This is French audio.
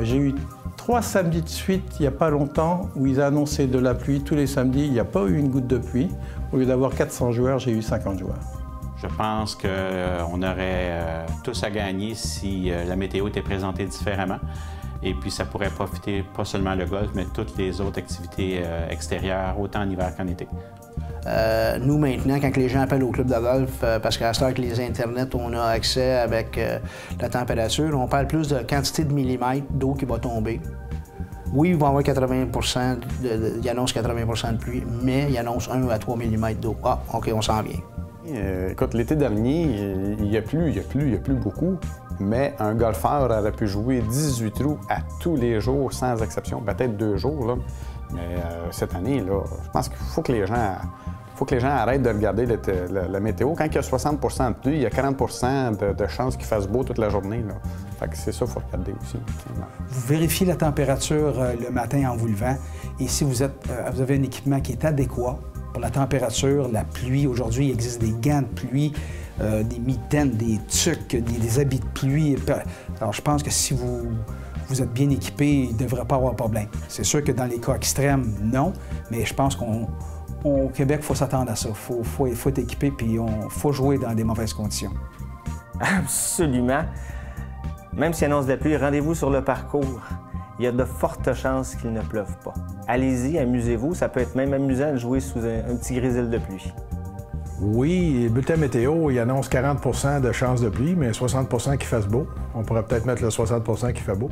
J'ai eu 3 samedis de suite, il n'y a pas longtemps, où ils annonçaient de la pluie tous les samedis. Il n'y a pas eu une goutte de pluie. Au lieu d'avoir 400 joueurs, j'ai eu 50 joueurs. Je pense qu'on aurait tous à gagner si la météo était présentée différemment. Et puis ça pourrait profiter pas seulement le golf, mais toutes les autres activités extérieures, autant en hiver qu'en été. Nous, maintenant, quand les gens appellent au club de golf, parce qu'à ce temps avec les Internet, on a accès avec la température, on parle plus de quantité de millimètres d'eau qui va tomber. Oui, il va y avoir 80 il annonce 80 de pluie, mais il annonce 1 à 3 mm d'eau. Ah, OK, on s'en vient. Écoute, l'été dernier, il y a plu beaucoup, mais un golfeur aurait pu jouer 18 trous à tous les jours, sans exception, peut-être 2 jours, là. Mais cette année, là, je pense qu'il faut que les gens arrêtent de regarder la météo. Quand il y a 60 de pluie, il y a 40 de chances qu'il fasse beau toute la journée, là. Fait que c'est ça qu'il faut regarder aussi. Vous vérifiez la température le matin en vous levant, et si vous avez un équipement qui est adéquat pour la température, la pluie. Aujourd'hui, il existe des gants de pluie, des mitaines, des tucs, des habits de pluie. Alors, je pense que si vous êtes bien équipé, il ne devrait pas avoir de problème. C'est sûr que dans les cas extrêmes, non, mais je pense qu'au Québec, il faut s'attendre à ça. Il faut être équipé, puis il faut jouer dans des mauvaises conditions. Absolument. Même s'il annonce de la pluie, rendez-vous sur le parcours. Il y a de fortes chances qu'il ne pleuve pas. Allez-y, amusez-vous. Ça peut être même amusant de jouer sous un petit grésil de pluie. Oui, le bulletin météo, il annonce 40 de chances de pluie, mais 60 qu'il fasse beau. On pourrait peut-être mettre le 60 qui fait beau.